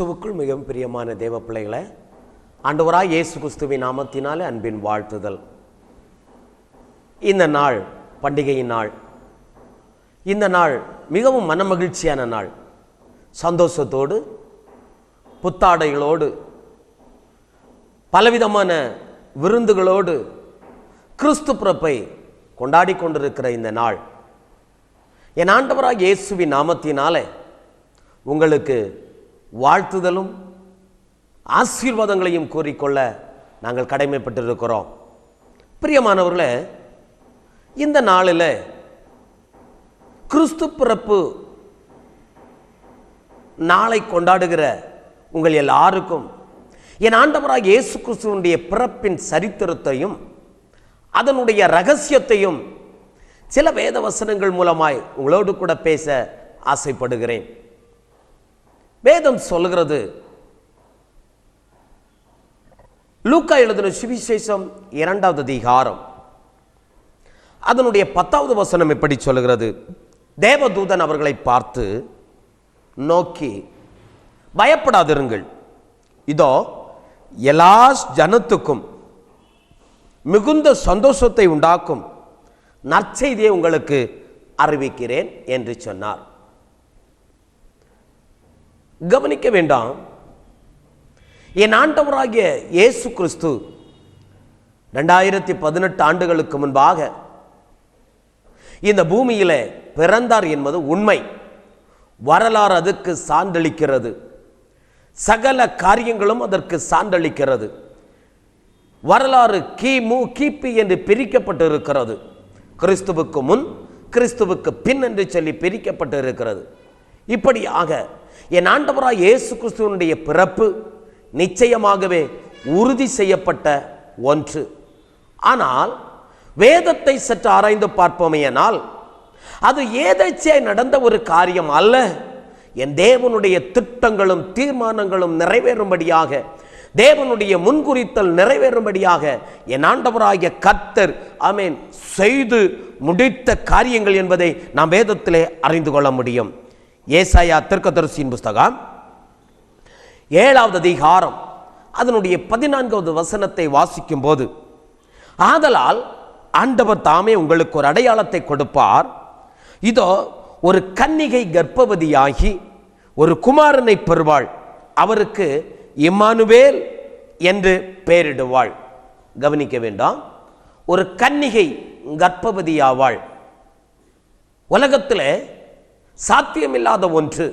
கிறிஸ்துவுக்குள் மிகவும் பிரியமான தேவ பிள்ளைகளை, ஆண்டவராய் இயேசு கிறிஸ்துவின் நாமத்தினாலே அன்பின் வாழ்த்துதல். இந்த நாள் பண்டிகையின் நாள். இந்த நாள் மிகவும் மனமகிழ்ச்சியான நாள். சந்தோஷத்தோடு, புத்தாடைகளோடு, பலவிதமான விருந்துகளோடு கிறிஸ்து பிறப்பை கொண்டாடி கொண்டிருக்கிற இந்த நாள், என் ஆண்டவராய் இயேசுவின் நாமத்தினாலே உங்களுக்கு வாழ்த்துதலும் ஆசீர்வாதங்களையும் கூறிக்கொள்ள நாங்கள் கடமைப்பட்டிருக்கிறோம். பிரியமானவர்களே, இந்த நாளில் கிறிஸ்து பிறப்பு நாளை கொண்டாடுகிற உங்கள் எல்லாருக்கும் என் ஆண்டவராக இயேசு கிறிஸ்துவனுடைய பிறப்பின் சரித்திரத்தையும் அதனுடைய ரகசியத்தையும் சில வேத வசனங்கள் மூலமாய் உங்களோடு கூட பேச ஆசைப்படுகிறேன். வேதம் சொல்லுகிறது, லூக்கா எழுதின சுவிசேஷம் 2வது அதிகாரம் அதனுடைய 10வது வசனம் எப்படி சொல்லுகிறது? தேவதூதன் அவர்களை பார்த்து நோக்கி, பயப்படாதிருங்கள், இதோ எல்லா ஜனத்துக்கும் மிகுந்த சந்தோஷத்தை உண்டாக்கும் நற்செய்தியை உங்களுக்கு அறிவிக்கிறேன் என்று சொன்னார். கவனிக்க வேண்டாம், என் ஆண்டவராகிய இயேசு கிறிஸ்து 2018 ஆண்டுகளுக்கு முன்பாக இந்த பூமியில பிறந்தார் என்பது உண்மை. வரலாறு அதற்கு சான்றளிக்கிறது. சகல காரியங்களும் அதற்கு சான்றளிக்கிறது. வரலாறு கிமு கிபி என்று பிரிக்கப்பட்டு இருக்கிறது. கிறிஸ்துவுக்கு முன், கிறிஸ்துவுக்கு பின் என்று சொல்லி பிரிக்கப்பட்டு இருக்கிறது. இப்படியாக என் ஆண்டவராய் இயேசு கிறிஸ்துவனுடைய பிறப்பு நிச்சயமாகவே உறுதி செய்யப்பட்ட ஒன்று. ஆனால் வேதத்தை சற்று ஆராய்ந்து பார்ப்போமேயானால் அது ஏதேச்சையாய் நடந்த ஒரு காரியம் அல்ல. என் தேவனுடைய திட்டங்களும் தீர்மானங்களும் நிறைவேறும்படியாக, தேவனுடைய முன்குறித்தல் நிறைவேறும்படியாக என் ஆண்டவராகிய கர்த்தர் ஆமென் செய்து முடித்த காரியங்கள் என்பதை நாம் வேதத்திலே அறிந்து கொள்ள முடியும். ஏசாயா தீர்க்கதரிசியின் புஸ்தகம் 7வது அதிகாரம் அதனுடைய 14வது வசனத்தை வாசிக்கும் போது, ஆதலால் ஆண்டவர் தாமே உங்களுக்கு ஒரு அடையாளத்தை கொடுப்பார், இதோ ஒரு கன்னிகை கர்ப்பவதியாகி ஒரு குமாரனை பெறுவாள், அவருக்கு இம்மானுவேல் என்று பெயரிடுவாள். கவனிக்க வேண்டாம், ஒரு கன்னிகை கர்ப்பவதியாவாள். உலகத்தில் சாத்தியமில்லாத ஒன்று.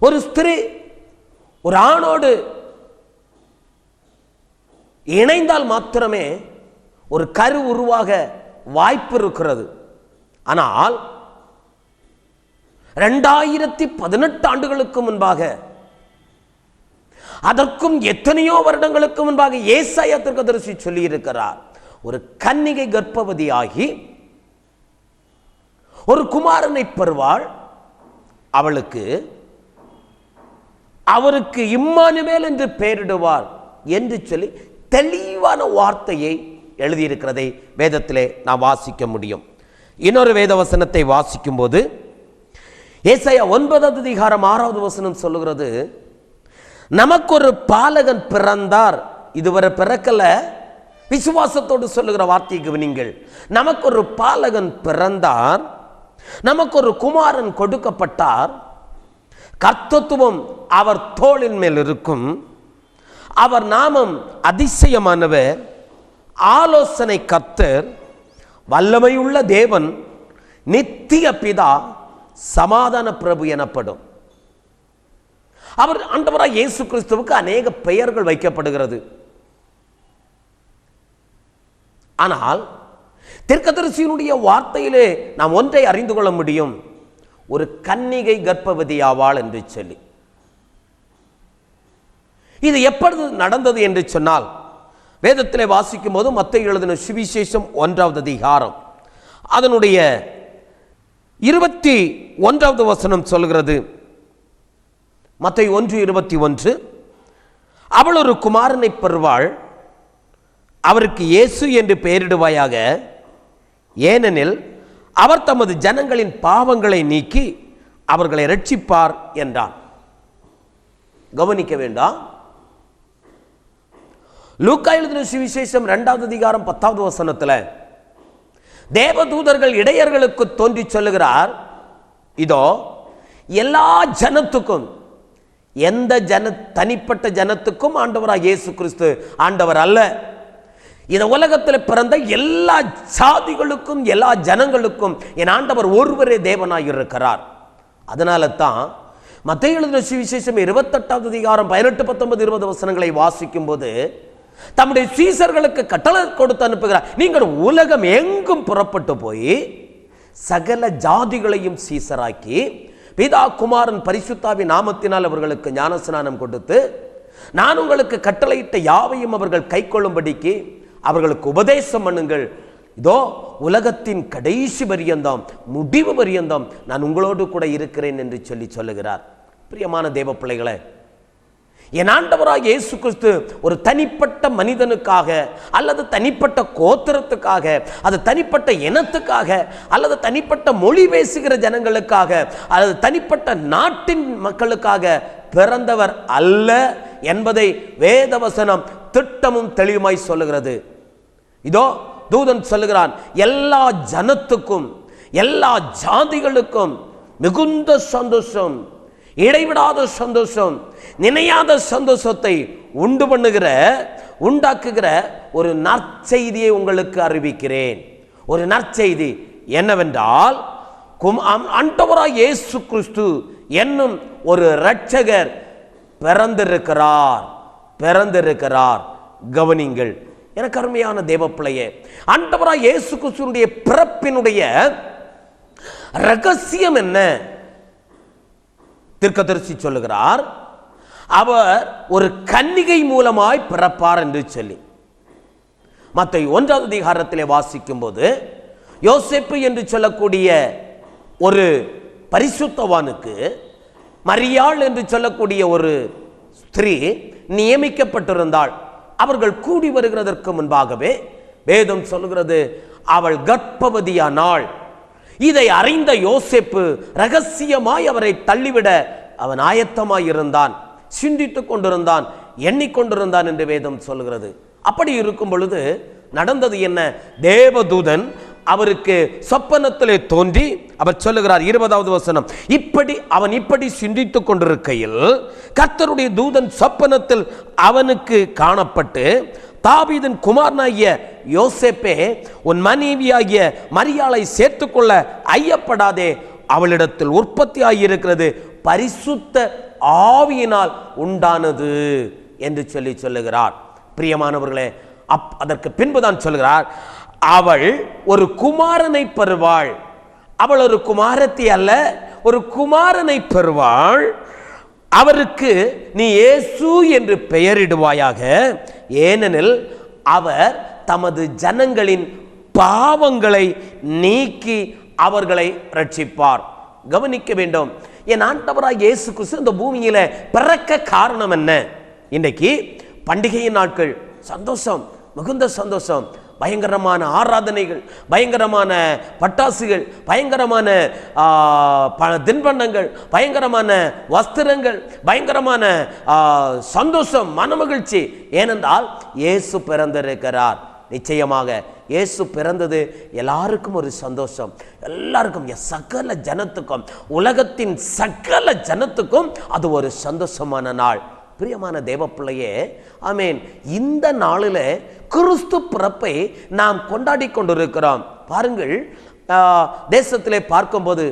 ஒரு ஸ்திரீ ஒரு ஆணோடு இணைந்தால் மாத்திரமே ஒரு கரு உருவாக வாய்ப்பு இருக்கிறது. ஆனால் 2018 ஆண்டுகளுக்கு முன்பாக, அதற்கும் எத்தனையோ வருடங்களுக்கு முன்பாக ஏசாயா தீர்க்கதரிசி சொல்லி இருக்கிறார், ஒரு கன்னிகை கர்ப்பவதியாகி ஒரு குமாரனை பெறுவாள், அவருக்கு இம்மானுவேல் என்று பெயரிடுவார் என்று சொல்லி தெளிவான வார்த்தையை எழுதியிருக்கிறதை வேதத்திலே நாம் வாசிக்க முடியும். இன்னொரு வேத வசனத்தை வாசிக்கும் போது ஏசாயா 9வது அதிகாரம் 6வது வசனம் சொல்லுகிறது, நமக்கு ஒரு பாலகன் பிறந்தார். இதுவரை பிறக்கல, விசுவாசத்தோடு சொல்லுகிற வார்த்தையை கவனிங்கள். நமக்கு ஒரு பாலகன் பிறந்தார், நமக்கு ஒரு குமாரன் கொடுக்கப்பட்டார், கர்த்தத்துவம் அவர் தோளின் மேல் இருக்கும், அவர் நாமம் அதிசயமானவர், ஆலோசனை கர்த்தர், வல்லமையுள்ள தேவன், நித்திய பிதா, சமாதான பிரபு எனப்படும். அவர் ஆண்டவராய் இயேசு கிறிஸ்துவுக்கு அநேக பெயர்கள் வைக்கப்படுகிறது. ஆனால் தீர்க்கதரிசியினுடைய வார்த்தையிலே நாம் ஒன்றை அறிந்து கொள்ள முடியும், ஒரு கன்னிகை கர்ப்பவதி ஆவாள் என்று சொல்லி. இது எப்பொழுது நடந்தது என்று சொன்னால், வேதத்திலே வாசிக்கும் போது மத்தேயு எழுதின சுவிசேஷம் 1வது அதிகாரம் அதனுடைய 21வது வசனம் சொல்கிறது. மத்தேயு 1:21, அவள் ஒரு குமாரனை பெறுவாள், அவருக்கு இயேசு என்று பெயரிடுவாயாக, ஏனெனில் அவர் தமது ஜனங்களின் பாவங்களை நீக்கி அவர்களை ரட்சிப்பார் என்றான். கவனிக்க வேண்டாம். லூக்கா எழுதின சுவிசேஷம் 2வது அதிகாரம் 10வது வசனத்துல தேவதூதர்கள் இடையர்களுக்கு தோன்றி சொல்லுகிறார், இதோ எல்லா ஜனத்துக்கும், எந்த தனிப்பட்ட ஜனத்துக்கும் ஆண்டவராக இயேசு கிறிஸ்து ஆண்டவர் அல்ல, இந்த உலகத்தில் பிறந்த எல்லா சாதிகளுக்கும் எல்லா ஜனங்களுக்கும் என் ஆண்டவர் ஒருவரே தேவனாய் இருக்கிறார். அதனால தான் மத்தேயு எழுதின சுவிசேஷம் 28வது அதிகாரம் 18, 19, 20 வசனங்களை வாசிக்கும் போது தம்முடைய சீசர்களுக்கு கட்டளை கொடுத்து அனுப்புகிறார், நீங்கள் உலகம் எங்கும் புறப்பட்டு போய் சகல ஜாதிகளையும் சீசராக்கி பிதா குமாரன் பரிசுத்தாவின் நாமத்தினால் அவர்களுக்கு ஞானஸ்நானம் கொடுத்து நான் உங்களுக்கு கட்டளையிட்ட யாவையும் அவர்கள் கைக்கொள்ளும்படிக்கு அவர்களுக்கு உபதேசம் பண்ணுங்கள், இதோ உலகத்தின் கடைசி பரியந்தம் முடிவு பரியந்தம் நான் உங்களோடு கூட இருக்கிறேன் என்று சொல்லுகிறார். பிரியமான தேவ பிள்ளைகளே, என் ஆண்டவராக இயேசு கிறிஸ்து ஒரு தனிப்பட்ட மனிதனுக்காக அல்லது தனிப்பட்ட கோத்திரத்துக்காக, அது தனிப்பட்ட இனத்துக்காக அல்லது தனிப்பட்ட மொழி பேசுகிற ஜனங்களுக்காக அல்லது தனிப்பட்ட நாட்டின் மக்களுக்காக பிறந்தவர் அல்ல என்பதை வேதவசனம் திட்டமும் தெளிவுமாய் சொல்லுகிறது. இதோ தூதன் சொல்லுகிறான், எல்லா ஜனத்துக்கும் எல்லா ஜாதிகளுக்கும் மிகுந்த சந்தோஷம், இடைவிடாத சந்தோஷம், நினையாத சந்தோஷத்தை உண்டாக்குகிற ஒரு நற்செய்தியை உங்களுக்கு அறிவிக்கிறேன். ஒரு நற்செய்தி என்னவென்றால், ஆண்டவராய் இயேசு கிறிஸ்து என்னும் ஒரு இரட்சகர் பிறந்திருக்கிறார். கவனிங்கள் எனக்கு அருமையான தேவ பிள்ளையே, ஆண்டவராய் இயேசு கிறிஸ்துவினுடைய பிறப்பினுடைய ரகசியம் என்ன? தீர்க்கதரிசி சொல்லுகிறார், அவர் ஒரு கன்னிகை மூலமாய் பிறப்பார் என்று சொல்லி. மத்தேயு 1வது அதிகாரத்திலே வாசிக்கும் போது யோசேப்பு என்று சொல்லக்கூடிய ஒரு பரிசுத்தவானுக்கு மரியாள் என்று சொல்லக்கூடிய ஒரு ஸ்திரீ நியமிக்கப்பட்டிருந்தாள். அவர்கள் கூடி வருகிறதற்கு முன்பாகவே வேதம் சொல்லுகிறது, அவள் கர்ப்பவதியானாள். இதை அறிந்த யோசேப்பு ரகசியமாய் அவரை தள்ளிவிட அவன் ஆயத்தமாய் இருந்தான், சிந்தித்துக் கொண்டிருந்தான், எண்ணிக்கொண்டிருந்தான் என்று வேதம் சொல்கிறது. அப்படி இருக்கும் பொழுது நடந்தது என்ன? தேவதூதன் அவருக்கு சொப்பனத்திலே தோன்றி அவர் சொல்லுகிறார், 20வது வசனம், அவன் இப்படி சிந்தித்துக் கொண்டிருக்கையில் கர்த்தருடைய தூதன் சொப்பனத்தில் அவனுக்கு காணப்பட்டு, தாவீதின் குமாரனாகிய யோசேப்பே, உன் மனைவியாகிய மரியாளை சேர்த்துக்கொள்ள ஐயப்படாதே, அவளிடத்தில் உற்பத்தி ஆகியிருக்கிறது பரிசுத்த ஆவியினால் உண்டானது என்று சொல்லுகிறார். பிரியமானவர்களே, அதற்கு பின்புதான் சொல்லுகிறார், அவள் ஒரு குமாரனை பெறுவாள். அவள் ஒரு குமாரத்தி அல்ல, ஒரு குமாரனை பெறுவாள். அவருக்கு நீ இயேசு என்று பெயரிடுவாயாக, ஏனெனில் அவர் தமது ஜனங்களின் பாவங்களை நீக்கி அவர்களை ரட்சிப்பார். கவனிக்க வேண்டும், என் ஆண்டவராய் இயேசு கிறிஸ்து இந்த பூமியில பிறக்க காரணம் என்ன? இன்றைக்கு பண்டிகையின் நாட்கள், சந்தோஷம், மிகுந்த சந்தோஷம், பயங்கரமான ஆராதனைகள், பயங்கரமான பட்டாசுகள், பயங்கரமான தின்பண்டங்கள், பயங்கரமான வஸ்திரங்கள், பயங்கரமான சந்தோஷம், மனமகிழ்ச்சி. ஏனென்றால் இயேசு பிறந்திருக்கிறார். நிச்சயமாக இயேசு பிறந்தது எல்லாருக்கும் ஒரு சந்தோஷம். எல்லாருக்கும், சகல ஜனத்துக்கும், உலகத்தின் சகல ஜனத்துக்கும் அது ஒரு சந்தோஷமான நாள். பிரியமான தேவ பிள்ளையே, ஆமேன். இந்த நாளில் கிறிஸ்து பிறப்பை நாம் கொண்டாடி கொண்டிருக்கிறோம். பாருங்கள், தேசத்திலே பார்க்கும்போது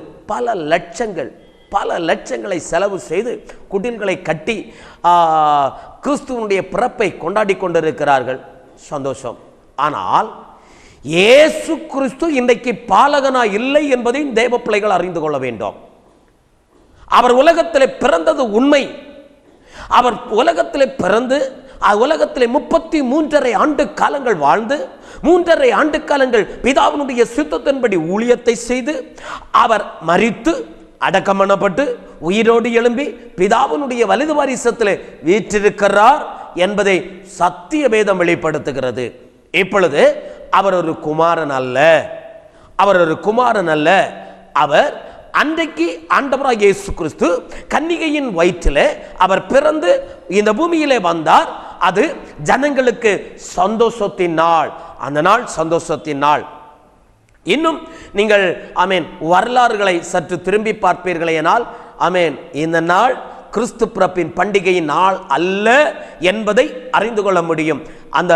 பல லட்சங்களை செலவு செய்து குடில்களை கட்டி கிறிஸ்துவனுடைய பிறப்பை கொண்டாடி கொண்டிருக்கிறார்கள். சந்தோஷம். ஆனால் இயேசு கிறிஸ்து இன்றைக்கு பாலகனா இல்லை என்பதை தேவ பிள்ளைகள் அறிந்து கொள்ள வேண்டும். அவர் உலகத்திலே பிறந்தது உண்மை. அவர் உலகத்திலே பிறந்து உலகத்திலே 33.5 ஆண்டு காலங்கள் வாழ்ந்து 3.5 ஆண்டு காலங்கள் பிதாவினுடைய சித்தத்தின்படி ஊழியத்தை செய்து அவர் மரித்து அடக்கம் பண்ணப்பட்டு உயிரோடு எழும்பி பிதாவினுடைய வலது வாரிசத்திலே வீற்றிருக்கிறார் என்பதை சத்திய வேதம் வெளிப்படுத்துகிறது. இப்பொழுது அவர் ஒரு குமாரன் அல்ல, அவர் அன்றைக்கு ஆண்டவராக இயேசு கிறிஸ்து கன்னிகையின் வயிற்றிலே அவர் பிறந்து இந்த பூமியிலே வந்தார். அது ஜனங்களுக்கு சந்தோஷத்தின் நாள். அந்த நாள் சந்தோஷத்தின் நாள். இன்னும் நீங்கள் வரலாறுகளை சற்று திரும்பி பார்ப்பீர்களேனால் இந்த நாள் கிறிஸ்து பிறப்பின் பண்டிகையின் நாள் அல்ல என்பதை அறிந்து கொள்ள முடியும். அந்த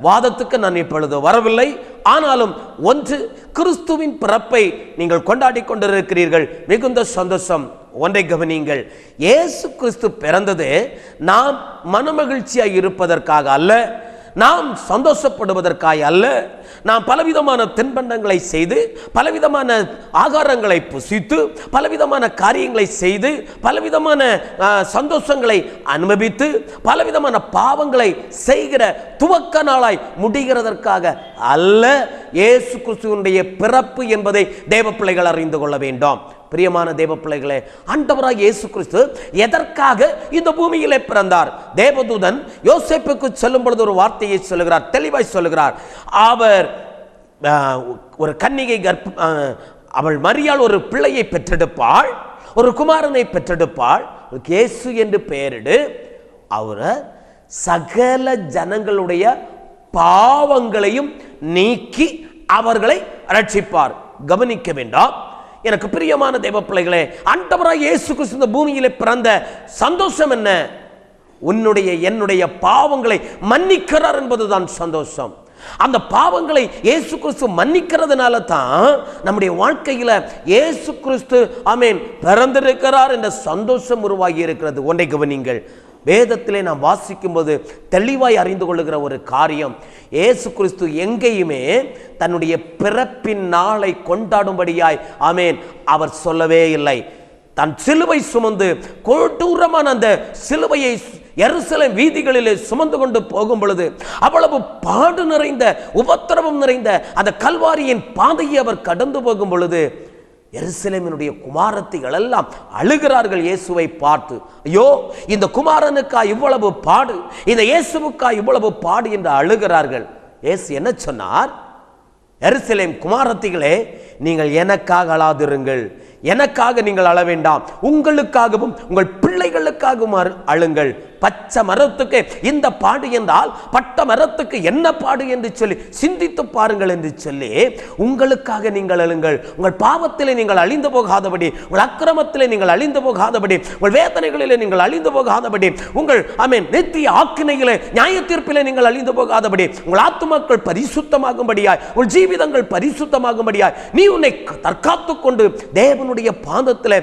வாதத்துக்கு நான் இப்பொழுது வரவில்லை. ஆனாலும் ஒன்று, கிறிஸ்துவின் பிறப்பை நீங்கள் கொண்டாடி கொண்டிருக்கிறீர்கள், மிகுந்த சந்தோஷம். ஒன்றை கவனியுங்கள், இயேசு கிறிஸ்து பிறந்தது நாம் மனமகிழ்ச்சியாய் இருப்பதற்காக அல்ல, நாம் சந்தோஷப்படுவதற்காக அல்ல. நாம் பலவிதமான தின்பண்டங்களை செய்து, பலவிதமான ஆகாரங்களை புசித்து, பலவிதமான காரியங்களை செய்து, பலவிதமான சந்தோஷங்களை அனுபவித்து, பலவிதமான பாவங்களை செய்கிற துவக்க நாளாய் முடிகிறதற்காக அல்ல இயேசு கிறிஸ்துவினுடைய பிறப்பு என்பதை தேவ பிள்ளைகள் அறிந்து கொள்ள வேண்டும். பிரியமான தேவ பிள்ளைகளே, ஆண்டவராக இயேசு கிறிஸ்து எதற்காக இந்த பூமியிலே பிறந்தார்? தேவதூதன் யோசேப்புக்கு சொல்லும் பொழுது ஒரு வார்த்தையை சொல்லுகிறார், தெளிவாய் சொல்லுகிறார். அவர் ஒரு கன்னிகை அவள் மரியாள் ஒரு பிள்ளையை பெற்றெடுப்பாள், ஒரு குமாரனை பெற்றெடுப்பாள், இயேசு என்று பெயரிடு. அவர் சகல ஜனங்களுடைய பாவங்களையும் நீக்கி அவர்களை ரட்சிப்பார். கவனிக்க வேண்டாம் எனக்கு பிரியமான தேவ பிள்ளைகளே, ஆண்டவராக இயேசு கிறிஸ்து இந்த பூமியிலே பிறந்த சந்தோஷம் என்ன? உன்னுடைய என்னுடைய பாவங்களை மன்னிக்கிறார் என்பதுதான் சந்தோஷம். அந்த பாவங்களை இயேசு கிறிஸ்து மன்னிக்கிறதுனால தான் நம்முடைய வாழ்க்கையில இயேசு கிறிஸ்து பிறந்திருக்கிறார் என்ற சந்தோஷம் உருவாகி இருக்கிறது. ஒன்றை கவனிங்கள், வேதத்திலே நாம் வாசிக்கும் போது தெளிவாய் அறிந்து கொள்ளுகிற ஒரு காரியம், இயேசு கிறிஸ்து எங்கேயுமே தன்னுடைய பிறப்பின் நாளை கொண்டாடும்படியாய் அவர் சொல்லவே இல்லை. தன் சிலுவை சுமந்து கொடூரமான அந்த சிலுவையை எருசலேம் வீதிகளிலே சுமந்து கொண்டு போகும் பொழுது அவ்வளவு பாடு நிறைந்த, உபத்திரவம் நிறைந்த அந்த கல்வாரியின் பாதையை அவர் கடந்து போகும் பொழுது எருசலேமினுடைய குமாரத்திகள் எல்லாம் அழுகிறார்கள் இயேசுவை பார்த்து. ஐயோ, இந்த குமாரனுக்கா இவ்வளவு பாடு, இந்த இயேசுவுக்கா இவ்வளவு பாடு என்று அழுகிறார்கள். இயேசு என்ன சொன்னார்? எருசலேம் குமாரத்திகளே, நீங்கள் எனக்காக அழாதிருங்கள், எனக்காக நீங்கள் அழ வேண்டாம், உங்களுக்காகவும் உங்கள் பிள்ளைகளுக்காகவும் அழுங்கள். பச்சை மரத்துக்கு இந்த பாடு என்றால் பட்ட மரத்துக்கு என்ன பாடு என்று சொல்லி சிந்தித்து பாருங்கள் என்று சொல்லி உங்களுக்காக நீங்கள் அழுங்கள். உங்கள் பாவத்திலே நீங்கள் அழிந்து போகாதபடி, உங்கள் அக்கிரமத்திலே நீங்கள் அழிந்து போகாதபடி, உங்கள் வேதனைகளிலே நீங்கள் அழிந்து போகாதபடி, உங்கள் நித்திய ஆக்கினையிலே நியாய தீர்ப்பிலே நீங்கள் அழிந்து போகாதபடி, உங்கள் ஆத்துமாக்கள் பரிசுத்தமாகும்படியாய், உங்கள் ஜீவிதங்கள் பரிசுத்தமாகும்படியாய் நீ உன்னை தற்காத்துக் கொண்டு தேவனுடைய பாதத்தில்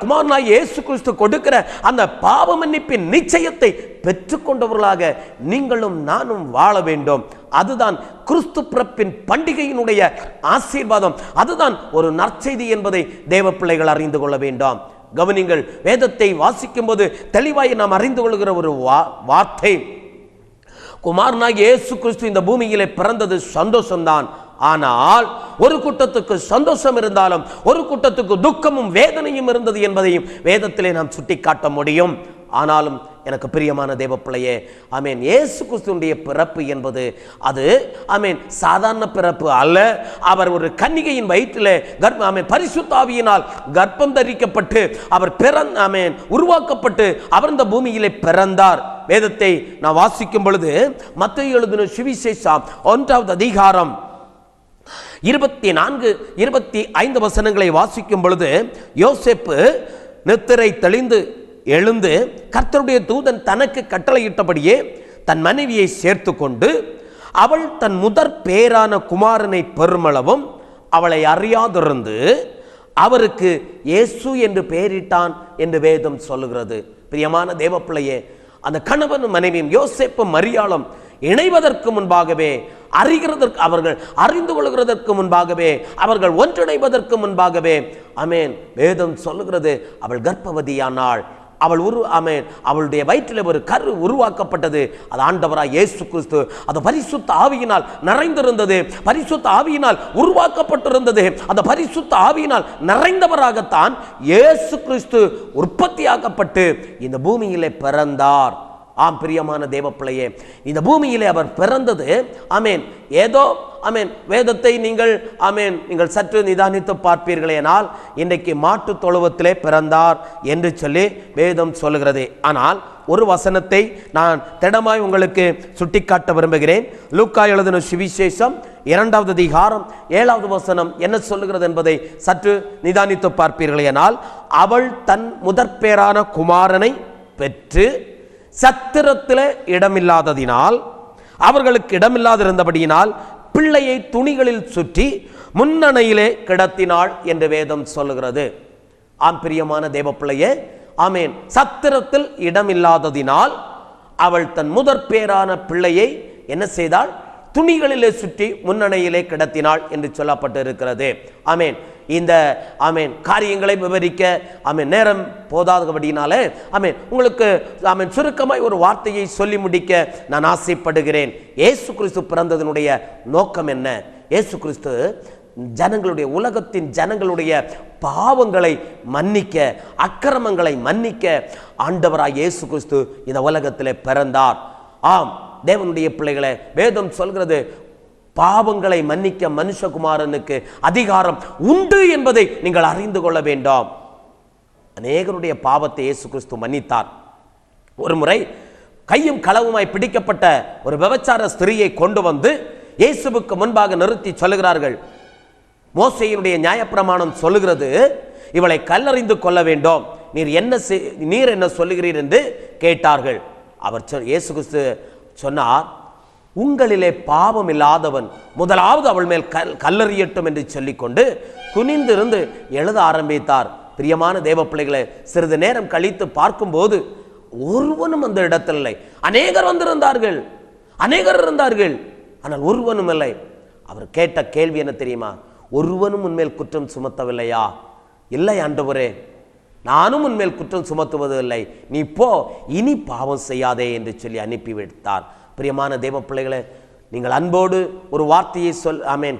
குமாரனாய் இயேசு கிறிஸ்து கொடுக்கிற அந்த பாவ மன்னிப்பின் நிச்சயத்தை பெற்றுக்கொண்டவர்களாக நீங்களும் நானும் வாழ வேண்டும். அதுதான் கிறிஸ்து பிறப்பின் பண்டிகையினுடைய ஆசீர்வாதம். அதுதான் ஒரு நற்செய்தி என்பதை தேவ பிள்ளைகள் அறிந்து கொள்ள வேண்டும். கவனிங்கள், வேதத்தை வாசிக்கும் போது தெளிவாய் நாம் அறிந்து கொள்கிற ஒரு வார்த்தை, குமாரனாகிய இயேசு கிறிஸ்து இந்த பூமியிலே பிறந்தது சந்தோஷம்தான். ஆனால் ஒரு கூட்டத்துக்கு சந்தோஷம் இருந்தாலும் ஒரு கூட்டத்துக்கு துக்கமும் வேதனையும் இருந்தது என்பதையும் வேதத்திலே நாம் சுட்டிக்காட்ட முடியும். ஆனாலும் எனக்கு பிரியமான தேவ பிள்ளையே, இயேசு கிறிஸ்துவினுடைய பிறப்பு என்பது அது சாதாரண பிறப்பு அல்ல. அவர் ஒரு கன்னிகையின் வயிற்றிலே பரிசுத்த ஆவியினால் கர்ப்பம் தரிக்கப்பட்டு அவர் உருவாக்கப்பட்டு அவர் இந்த பூமியிலே பிறந்தார். வேதத்தை நான் வாசிக்கும் பொழுது மத்தேயு எழுதின சுவிசேஷம் 1வது அதிகாரம் 24, 25 வசனங்களை வாசிக்கும் பொழுது, யோசேப்பு நித்திரை தெளிந்து எழுந்து கர்த்தருடைய தூதன் தனக்கு கட்டளையிட்டபடியே தன் மனைவியை சேர்த்து கொண்டு அவள் தன் முதற் பேரான குமாரனை பெருமளவும் அவளை அறியாதிருந்து அவருக்கு இயேசு என்று பெயரிட்டான் என்று வேதம் சொல்லுகிறது. பிரியமான தேவ பிள்ளையே, அந்த கணவனும் மனைவியும் யோசேப்பும் மரியாளும் இணைவதற்கு முன்பாகவே, அவர்கள் அறிந்து கொள்கிறதற்கு முன்பாகவே, அவர்கள் ஒன்றிணைவதற்கு முன்பாகவே வேதம் சொல்லுகிறது அவள் கர்ப்பவதியானாள். அவளுடைய வயிற்றில் ஒரு கரு உருவாக்கப்பட்டது. அது ஆண்டவராய் இயேசு கிறிஸ்து. அது பரிசுத்த ஆவியினால் நிறைந்திருந்தது, பரிசுத்த ஆவியினால் உருவாக்கப்பட்டிருந்தது. அந்த பரிசுத்த ஆவியினால் நிறைந்தவராகத்தான் இயேசு கிறிஸ்து உற்பத்தியாக்கப்பட்டு இந்த பூமியிலே பிறந்தார். ஆம் பிரியமான தேவ பிள்ளையே, இந்த பூமியிலே அவர் பிறந்தது ஆமேன் ஏதோ ஆமேன் வேதத்தை நீங்கள் சற்று நிதானித்து பார்ப்பீர்களேனால் இன்றைக்கு மாட்டு தொழுவத்திலே பிறந்தார் என்று சொல்லி வேதம் சொல்லுகிறது. ஆனால் ஒரு வசனத்தை நான் திடமாய் உங்களுக்கு சுட்டிக்காட்ட விரும்புகிறேன். லூக்கா எழுதின சுவிசேஷம் 2வது அதிகாரம் 7வது வசனம் என்ன சொல்லுகிறது என்பதை சற்று நிதானித்து பார்ப்பீர்களேனால், அவள் தன் முதற்பேரான குமாரனை பெற்று சத்திரத்தில் இடமில்லாததினால், அவர்களுக்கு இடமில்லாதிருந்தபடியினால் பிள்ளையை துணிகளில் சுற்றி முன்னணையிலே கிடத்தினாள் என்று வேதம் சொல்லுகிறது. ஆம் பிரியமான தேவ பிள்ளையே, ஆமேன் சத்திரத்தில் இடமில்லாததினால் அவள் தன் முதற்பேரான பிள்ளையை என்ன செய்தாள்? துணிகளிலே சுற்றி முன்னணையிலே கிடத்தினாள் என்று சொல்லப்பட்டு இருக்கிறது. ஆமேன் இந்த காரியங்களை விவரிக்க நேரம் போதாதபடினாலே உங்களுக்கு சுருக்கமாய் ஒரு வார்த்தையை சொல்லி முடிக்க நான் ஆசைப்படுகிறேன். இயேசு கிறிஸ்து பிறந்ததனுடைய நோக்கம் என்ன? இயேசு கிறிஸ்து ஜனங்களுடைய உலகத்தின் ஜனங்களுடைய பாவங்களை மன்னிக்க, அக்கிரமங்களை மன்னிக்க ஆண்டவராய் இயேசு கிறிஸ்து இந்த உலகத்திலே பிறந்தார். ஆம் தேவனுடைய பிள்ளைகளை, வேதம் சொல்கிறது பாவங்களை மன்னிக்க மனுஷகுமாரனுக்கு அதிகாரம் உண்டு என்பதை நீங்கள் அறிந்து கொள்ள வேண்டாம். அநேகருடைய பாவத்தை இயேசு கிறிஸ்து மன்னித்தார். ஒரு முறை கையும் களவுமாய் பிடிக்கப்பட்ட ஒரு விபச்சார ஸ்திரியை கொண்டு வந்து இயேசுவுக்கு முன்பாக நிறுத்தி சொல்லுகிறார்கள், மோசேயினுடைய நியாயப்பிரமாணம் சொல்லுகிறது இவளை கல்லறிந்து கொள்ள வேண்டும், நீர் என்ன சொல்லுகிறீர் என்று கேட்டார்கள். இயேசு கிறிஸ்து சொன்னார், உங்களிலே பாவம் இல்லாதவன் முதலாவது அவள் மேல் கல்லறியட்டும் என்று சொல்லிக்கொண்டு குனிந்திருந்து எழுத ஆரம்பித்தார். பிரியமான தேவ பிள்ளைகளை, சிறிது நேரம் கழித்து பார்க்கும்போது ஒருவனும் அந்த இடத்தில் இல்லை. அநேகர் வந்திருந்தார்கள், அநேகர் இருந்தார்கள், ஆனால் ஒருவனும் இல்லை. அவர் கேட்ட கேள்வி என்ன தெரியுமா? ஒருவனும் உன்மேல் குற்றம் சுமத்தவில்லையா? இல்லை ஆண்டவரே, நானும் உன்மேல் குற்றம் சுமத்துவது இல்லை, நீ போ, இனி பாவம் செய்யாதே என்று சொல்லி அனுப்பிவிட்டார். பிரியமான தேவ பிள்ளைகளை, நீங்கள் அன்போடு ஒரு வார்த்தையை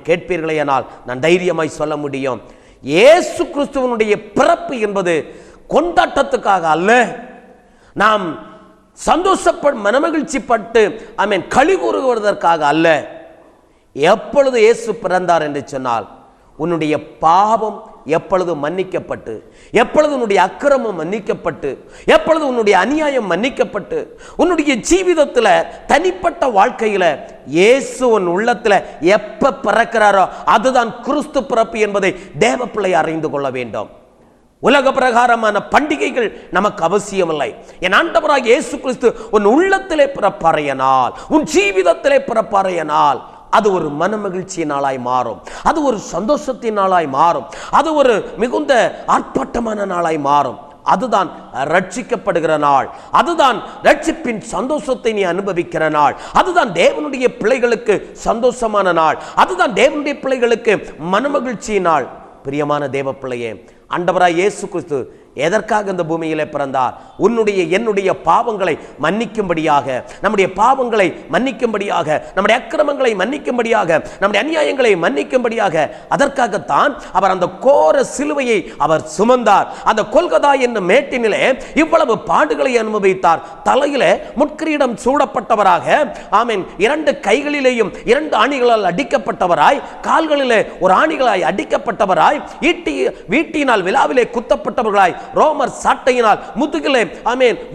கேட்பீர்களேயானால் நான் தைரியமாய் சொல்ல முடியும், இயேசு கிறிஸ்துவனுடைய பிறப்பு என்பது கொண்டாட்டத்துக்காக அல்ல, நாம் மனமகிழ்ச்சிப்பட்டு களி கூறுவதற்காக அல்ல. எப்பொழுது இயேசு பிறந்தார் என்று சொன்னால், உன்னுடைய பாவம் எப்பொழுது மன்னிக்கப்பட்டு, எப்பொழுது உன்னுடைய அக்கிரமம் மன்னிக்கப்பட்டு, எப்பொழுது உன்னுடைய அநியாயம் மன்னிக்கப்பட்டு, உன்னுடைய ஜீவிதத்தில் தனிப்பட்ட வாழ்க்கையில இயேசு உன் உள்ளத்துல எப்ப பிறக்கிறாரோ அதுதான் கிறிஸ்து பிறப்பு என்பதை தேவ பிள்ளை அறிந்து கொள்ள வேண்டும். உலக பிரகாரமான பண்டிகைகள் நமக்கு அவசியமில்லை. என் ஆண்டவராகிய இயேசு கிறிஸ்து உன் உள்ளத்திலே பிறப்பாரையனால், உன் ஜீவிதத்திலே பிறப்பாரையனால் அது ஒரு மன மகிழ்ச்சி நாளாய் மாறும், அது ஒரு சந்தோஷத்தின் நாளாய் மாறும், அது ஒரு மிகுந்த ஆர்ப்பாட்டமான நாளாய் மாறும். அதுதான் ரட்சிக்கப்படுகிற நாள், அதுதான் ரட்சிப்பின் சந்தோஷத்தை நீ அனுபவிக்கிற நாள், அதுதான் தேவனுடைய பிள்ளைகளுக்கு சந்தோஷமான நாள், அதுதான் தேவனுடைய பிள்ளைகளுக்கு மனமகிழ்ச்சி நாள். பிரியமான தேவ பிள்ளையே, ஆண்டவராய் இயேசு கிறிஸ்து எதற்காக இந்த பூமியிலே பிறந்தார்? உன்னுடைய என்னுடைய பாவங்களை மன்னிக்கும்படியாக, நம்முடைய பாவங்களை மன்னிக்கும்படியாக, நம்முடைய அக்கிரமங்களை மன்னிக்கும்படியாக, நம்முடைய அநியாயங்களை மன்னிக்கும்படியாக. அதற்காகத்தான் அவர் அந்த கோர சிலுவையை அவர் சுமந்தார். அந்த கொல்கதா என்னும் மேட்டினிலே இவ்வளவு பாடுகளை அனுபவித்தார். தலையிலே முட்கிரீடம் சூடப்பட்டவராக, ஆமென், 2 கைகளிலேயும் 2 ஆணிகளால் அடிக்கப்பட்டவராய், கால்களிலே ஒரு ஆணிகளாய் அடிக்கப்பட்டவராய், வீட்டினால் விழாவிலே குத்தப்பட்டவர்களாய், ரோமர் சாட்டையினால் முதுகிலே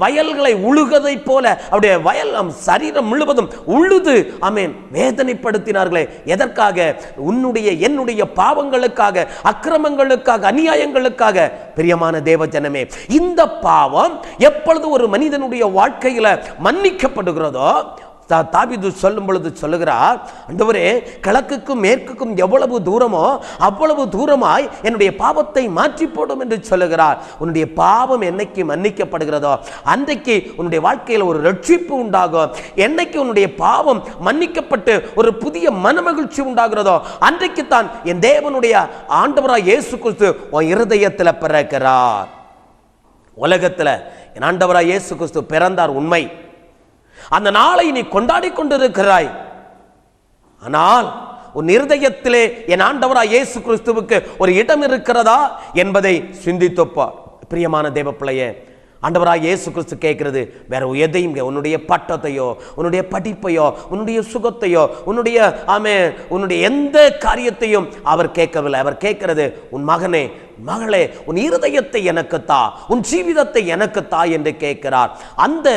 வயல்களை உழுகதை போல அவருடைய வயல் சரீரம் முழுவதும் உழுது வேதனைப்படுத்தினார்களே. எதற்காக? உன்னுடைய என்னுடைய பாவங்களுக்காக, அக்கிரமங்களுக்காக, அநியாயங்களுக்காக. பிரியமான தேவ ஜனமே, இந்த பாவம் எப்பொழுது ஒரு மனிதனுடைய வாழ்க்கையில மன்னிக்கப்படுகிறதோ, தாவீது சொல்லும் பொழுது சொல்லுகிறார், ஆண்டவரே, கிழக்குக்கும் மேற்குக்கும் எவ்வளவு தூரமோ அவ்வளவு தூரமாய் என்னுடைய பாவத்தை மாற்றி போடும் என்று சொல்லுகிறார். உன்னுடைய பாவம் என்னைக்கு மன்னிக்கப்படுகிறதோ அன்றைக்கு உன்னுடைய வாழ்க்கையில் ஒரு ரட்சிப்பு உண்டாகும். என்னைக்கு உன்னுடைய பாவம் மன்னிக்கப்பட்டு ஒரு புதிய மனமகிழ்ச்சி உண்டாகிறதோ அன்றைக்கு தான் என் தேவனுடைய ஆண்டவராய் இயேசு கிறிஸ்து உன் இருதயத்தில் பிறக்கிறார். உலகத்தில் என் ஆண்டவராய் இயேசு கிறிஸ்து பிறந்தார் உண்மை, அந்த நாளை நீ கொண்டாடி கொண்டிருக்கிறாய். ஆனால் உன் இருதயத்திலே என் ஆண்டவராய் இயேசு கிறிஸ்துவுக்கு ஒரு இடம் இருக்கிறதா என்பதை சிந்தித்துப்பார். பிரியமான தேவ பிள்ளையே, ஆண்டவராக இயேசு கிறிஸ்து கேட்கிறது வேற எதையும், உன்னுடைய பட்டத்தையோ உன்னுடைய படிப்பையோ உன்னுடைய சுகத்தையோ உன்னுடைய எந்த காரியத்தையும் அவர் கேட்கவில்லை. அவர் கேட்கிறது, உன் மகனே மகளே உன் இருதயத்தை எனக்கு தா, உன் ஜீவிதத்தை எனக்கு தா என்று கேட்கிறார். அந்த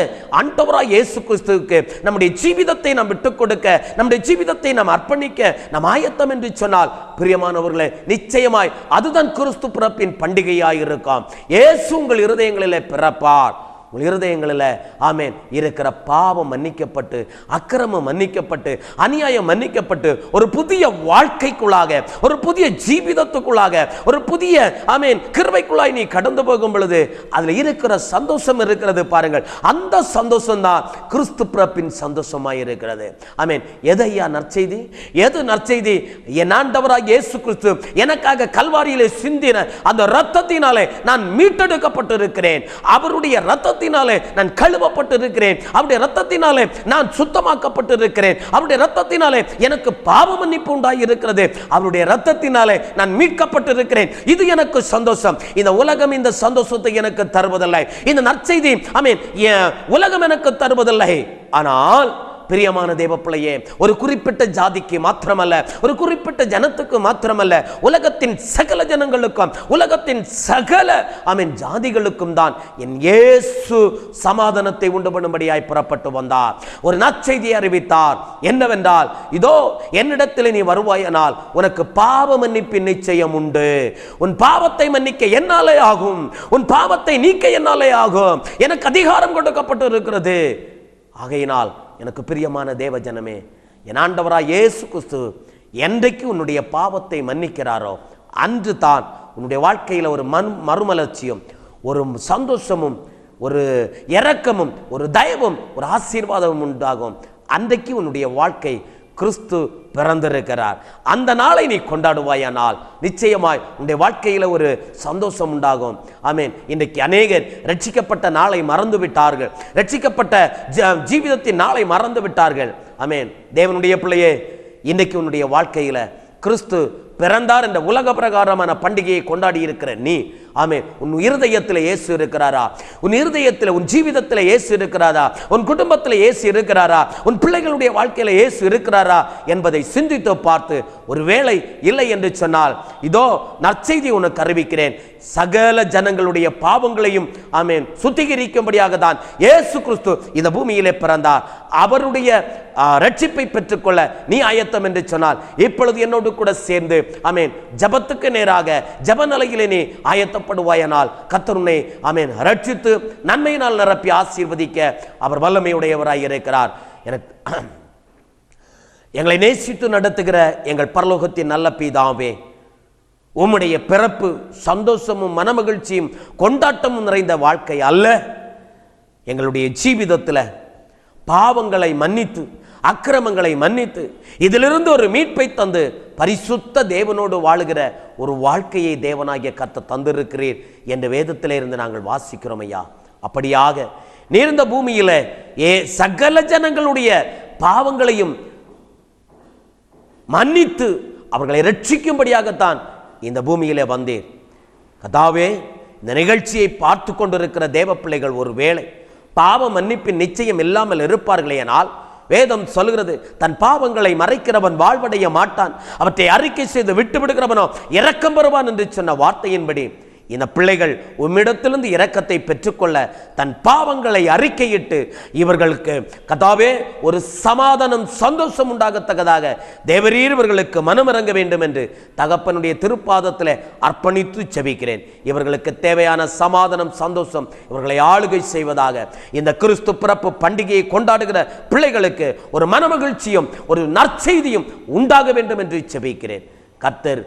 ஆண்டவராய் இயேசு கிறிஸ்துவுக்கு நம்முடைய ஜீவிதத்தை நாம் விட்டுக் கொடுக்க, நம்முடைய ஜீவிதத்தை நாம் அர்ப்பணிக்க நாம் ஆயத்தம் என்று சொன்னால், பிரியமானவர்களே, நிச்சயமாய் அதுதான் கிறிஸ்து பிறப்பின் பண்டிகையாய் இருக்கும். இயேசு உங்கள் இருதயங்களிலே பிறப்பார். உங்கள் இருதயங்களில் ஆமென் இருக்கிற பாவம் மன்னிக்கப்பட்டு, அக்கிரமம் மன்னிக்கப்பட்டு, அநியாயம் மன்னிக்கப்பட்டு, ஒரு புதிய வாழ்க்கைக்குள்ளாக, ஒரு புதிய ஜீவிதத்துக்குள்ளாக, ஒரு புதிய ஆமென் கிருபைக்குள்ளாய் நீ கடந்து போகும் பொழுது அதுல இருக்கிற சந்தோஷம் இருக்கிறது பாருங்கள். அந்த சந்தோஷம் தான் கிறிஸ்து பிறப்பின் சந்தோஷமாய் இருக்கிறது. ஆமென். எதையா நற்செய்தி? எது நற்செய்தி? என் ஆண்டவராகிய இயேசு கிறிஸ்து எனக்காக கல்வாரியிலே சிந்தின அந்த இரத்தத்தினாலே நான் மீட்டெடுக்கப்பட்டிருக்கிறேன். அவருடைய இரத்தத்தினாலே நான் கழுவப்பட்டிருக்கிறேன். அவருடைய இரத்தத்தினாலே நான் சுத்தமாக்கப்பட்டிருக்கிறேன். அவருடைய இரத்தத்தினாலே எனக்கு பாவ மன்னிப்பு உண்டாகி இருக்கிறது. அவருடைய இரத்தத்தினாலே நான் மீட்கப்பட்டிருக்கிறேன். இது எனக்கு சந்தோஷம். இந்த உலகம் இந்த சந்தோஷத்தை எனக்கு தருவதில்லை. இந்த நற்செய்தி ஆமென் உலகம் எனக்கு தருவதில்லை. ஆனால் பிரியமான தேவப்பிள்ளையே, ஒரு குறிப்பிட்ட ஜாதிக்கு மாத்திரமல்ல, ஒரு குறிப்பிட்ட ஜனத்துக்கு மாத்திரமல்ல, உலகத்தின் சகல ஜனங்களுக்கும், உலகத்தின் சகல ஜாதிகளுக்கும் தான் என் இயேசு சமாதானத்தை உண்டு பண்ணும்படியாய் புறப்பட்டு வந்தார். ஒரு நற்செய்தியை அறிவித்தார். என்னவென்றால், இதோ என்னிடத்தில் நீ வருவாயானால் உனக்கு பாவ மன்னிப்பின் நிச்சயம் உண்டு. உன் பாவத்தை மன்னிக்க என்னாலே ஆகும், உன் பாவத்தை நீக்க என்னாலே ஆகும். எனக்கு அதிகாரம் கொடுக்கப்பட்டு இருக்கிறது. ஆகையினால் எனக்கு பிரியமான தேவ ஜனமே, என் ஆண்டவராய் இயேசு கிறிஸ்து என்றைக்கு உன்னுடைய பாவத்தை மன்னிக்கிறாரோ அன்று தான் உன்னுடைய வாழ்க்கையில் ஒரு மறுமலர்ச்சியும், ஒரு சந்தோஷமும், ஒரு இரக்கமும், ஒரு தயவும், ஒரு ஆசீர்வாதமும் உண்டாகும். அன்றைக்கு உன்னுடைய வாழ்க்கை கிறிஸ்து பிறந்திருக்கிறார். அந்த நாளை நீ கொண்டாடுவாயானால் நிச்சயமாய் உன்னுடைய வாழ்க்கையில் ஒரு சந்தோஷம் உண்டாகும். ஆமென். இன்றைக்கு அநேகர் ரட்சிக்கப்பட்ட நாளை மறந்து விட்டார்கள். ரட்சிக்கப்பட்ட ஜீவிதத்தின் நாளை மறந்து விட்டார்கள். ஆமென். தேவனுடைய பிள்ளையே, இன்றைக்கு உன்னுடைய வாழ்க்கையில் கிறிஸ்து பிறந்தார் என்ற உலக பிரகாரமான பண்டிகையை கொண்டாடி இருக்கிற நீ, ஆமென், உன் இருதயத்தில் இயேசு இருக்கிறாரா? உன் இருதயத்தில், உன் ஜீவிதத்தில் இயேசு இருக்கிறாரா? உன் குடும்பத்தில் இயேசு இருக்கிறாரா? உன் பிள்ளைகளுடைய வாழ்க்கையில் இயேசு இருக்கிறாரா என்பதை சிந்தித்து பார்த்து, ஒருவேளை இல்லை என்று சொன்னால், இதோ நற்செய்தி உனக்கு அறிவிக்கிறேன். சகல ஜனங்களுடைய பாவங்களையும் ஆமென் சுத்திகரிக்கும்படியாக தான் இயேசு கிறிஸ்து இந்த பூமியிலே பிறந்தார். அவருடைய ரட்சிப்பை பெற்றுக்கொள்ள நீ ஆயத்தம் என்று சொன்னால், இப்பொழுது என்னோடு கூட சேர்ந்து ஆமென் ஜபத்துக்கு நேராக ஜப நிலையிலே நீ ஆயத்தப்படுவாயானால் கர்த்தர் உன்னை ஆமென் ரட்சித்து நன்மையினால் நிரப்பி ஆசீர்வதிக்க அவர் வல்லமையுடையவராய் இருக்கிறார். எங்களை நேசித்து நடத்துகிற எங்கள் பரலோகத்தின் நல்ல பிதாவே, உம்முடைய பிறப்பு சந்தோஷமும் மனமகிழ்ச்சியும் கொண்டாட்டமும் நிறைந்த வாழ்க்கை அல்ல. எங்களுடைய ஜீவிதத்தில் பாவங்களை மன்னித்து, அக்கிரமங்களை மன்னித்து, இதிலிருந்து ஒரு மீட்பை தந்து பரிசுத்த தேவனோடு வாழுகிற ஒரு வாழ்க்கையை தேவனாகிய கர்த்தர் தந்திருக்கிறீர் என்று வேதத்திலே இருந்து நாங்கள் வாசிக்கிறோம் ஐயா. அப்படியாக நீர் இந்த பூமியில சகல ஜனங்களுடைய பாவங்களையும் மன்னித்து அவர்களை ரட்சிக்கும்படியாகத்தான் இந்த பூமியிலே வந்தேன். கர்த்தாவே, இந்த நிகழ்ச்சியை பார்த்து கொண்டிருக்கிற தேவ பிள்ளைகள் ஒருவேளை பாவ மன்னிப்பின் நிச்சயம் இல்லாமல் இருப்பார்களே ஆனால், வேதம் சொல்கிறது, தன் பாவங்களை மறைக்கிறவன் வாழ்வடைய மாட்டான், அவற்றை அறிக்கை செய்து விட்டு விடுகிறவனோ இரக்கம் பெறுவான் என்று சொன்ன வார்த்தையின்படி இந்த பிள்ளைகள் உம்மிடத்திலிருந்து இரக்கத்தை பெற்றுக்கொள்ள தன் பாவங்களை அறிக்கையிட்டு இவர்களுக்கு கர்த்தாவே ஒரு சமாதானம் சந்தோஷம் உண்டாகத்தக்கதாக தேவரீர் இவர்களுக்கு மனமிறங்க வேண்டும் என்று தகப்பனுடைய திருப்பாதத்தில் அர்ப்பணித்து செபிக்கிறேன். இவர்களுக்கு தேவையான சமாதானம் சந்தோஷம் இவர்களை ஆளுகை செய்வதாக இந்த கிறிஸ்து பிறப்பு பண்டிகையை கொண்டாடுகிற பிள்ளைகளுக்கு ஒரு மனமகிழ்ச்சியும் ஒரு நற்செய்தியும் உண்டாக வேண்டும் என்று செபிக்கிறேன். கர்த்தர்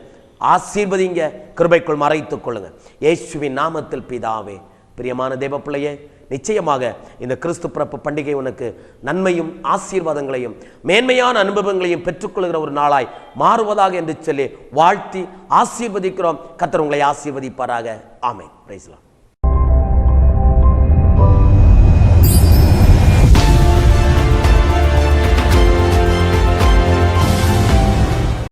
ஆசீர்வதிங்க, கிருபைக்குள் மறைத்துக் கொள்ளுங்க. இயேசுவின் நாமத்தில் பிதாவே. பிரியமான தேவ பிள்ளையே, நிச்சயமாக இந்த கிறிஸ்து பிறப்பு பண்டிகை உனக்கு நன்மையும் ஆசீர்வாதங்களையும் மேன்மையான அனுபவங்களையும் பெற்றுக்கொள்கிற ஒரு நாளாய் மாறுவதாக என்று சொல்லி வாழ்த்தி ஆசீர்வதிக்கிறோம். கர்த்தர் உங்களை ஆசீர்வதிப்பாராக. ஆமென். Praise the Lord.